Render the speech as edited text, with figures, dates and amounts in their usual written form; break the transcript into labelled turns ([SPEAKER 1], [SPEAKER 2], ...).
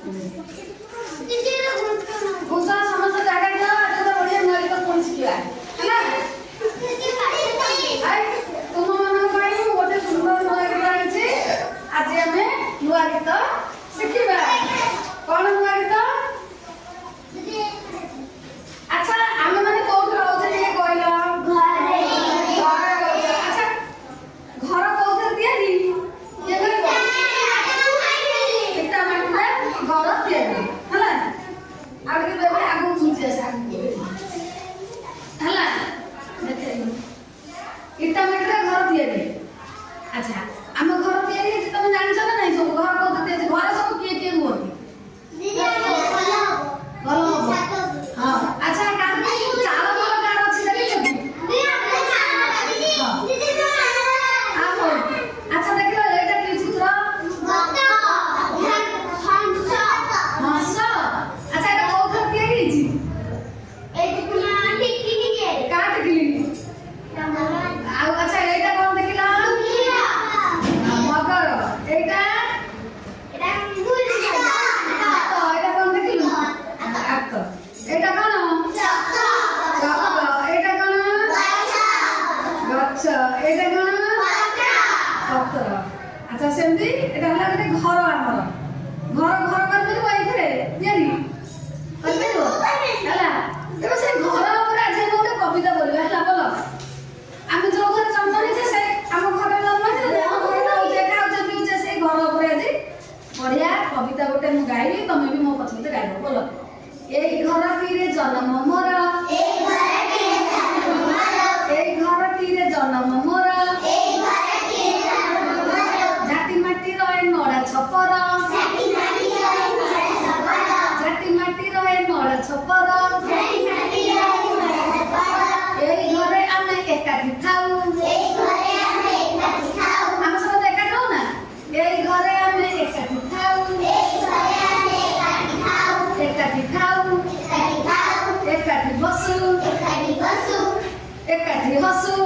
[SPEAKER 1] ବୁଝ ସମସ୍ତ ଜାଗା ଦିଅ ଏଟା ବଢିଆ ନୂଆ ଗୀତ ପୁଣି ଶିଖିବା ହେଲା। ତୁମମାନଙ୍କ ପାଇଁ ମୁଁ ଗୋଟେ ସୁନ୍ଦର ନୂଆ ଗୀତ ଆଣିଛି। ଆଜି ଆମେ ନୂଆ ଗୀତ ଶିଖିବା। କଣ ନୂଆ ଗୀତ? ଆଚ୍ଛା ଆମେ ମାନେ କୋଉଠି ରହୁଛେ ଟିକେ କହିଲ? ଆଚ୍ଛା ଘର କୋଉଥିରେ ତିଆରି? ଇଟା ମାଟିରେ ଘର ତିଆରି ହେଲା। ଆଉ ଟିକେ ବେବେ ଆଗକୁ ଘୁଞ୍ଚି ଆସ ହେଲା। ଇଟା ମାଟିରେ ଘର ତିଆରି। ଆଚ୍ଛା ଆମ ଘର ତିଆରି ହେଇଛି ତମେ ଜାଣିଛ ନା ନାଇଁ? ସବୁ ଘର କୋଉଥିରେ ତିଆରି? ଘରେ ସବୁ କିଏ କିଏ ରୁହନ୍ତି? ଭଲ ହବ। ହଁ ଆଚ୍ଛା ଚାଳ ଘର କାହାର ଅଛି ଦେଖିଛ କି? ଆଚ୍ଛା ଦେଖିଲ ଏଇଟା କି ଚିତ୍ର? ହଂସ। ଆଚ୍ଛା ଏଇଟା କୋଉଥିରେ ତିଆରି ହେଇଛି? କାହା ଟିକିଲି? ଆଉ ଆଚ୍ଛା ଏଇଟା କଣ ଦେଖିଲ? ମଗର। ଏଇଟା ଏଇଟା କଣ ଦେଖିଲୁ? ଆତ। ଏଇଟା କଣ? ଚକ। ଏଇଟା କଣ? ଗଛ। ଏଇଟା କଣ? ପତ୍ର। ଆଚ୍ଛା ସେମିତି ଏଇଟା ହେଲା ଗୋଟେ ଘର। ଆମର ଘର କରିପାରିବ ଏଇଥିରେ ତିଆରି କରିପାରିବ ହେଲା। ତେଣୁ ସେ ଘର ଉପରେ ଆଜି ଆମେ ଗୋଟେ କବିତା ବୋଲିବା ହେଲା। ଭଲ ଆମେ ଯୋଉ ଘରେ ଜନ୍ମ ନେଇଛେ ସେ ଆମ ଘରେ ଜନ୍ମ ନେଇଛେ ଆମ ଘରେ ରହୁଛେ ଖାଉଛେ ପିଉଛେ ସେଇ ଘର ଉପରେ ଆଜି ବଢିଆ କବିତା ଗୋଟେ ମୁଁ ଗାଇବି। ତମେ ବି ମୋ ପଛେ ପଛେ ଗାଇବ। ବୋଲ ଏଇ ଘରଟିରେ ଜନ୍ମ ମୋର, ଏଇ ଘରଟିରେ ଜନ୍ମ ମୋର, ଝାଟି ମାଟି ରହେ ନଡ଼ା ଛପର, ଝାଟି ମାଟି ରହେ ନଡ଼ା ଛପର, ଏଇ ଘରେ ଆମେ ଏକାଠି ଥାଉ। ଆମେ ସମସ୍ତେ ଏକାଠି ରହୁ ନା? ଏଇ ଘରେ ଆମେ ଏକାଠି ଥାଉ, ଏକାଠି ଖାଉ, ଏକାଠି ବସୁ, ଏକାଠି ହସୁ।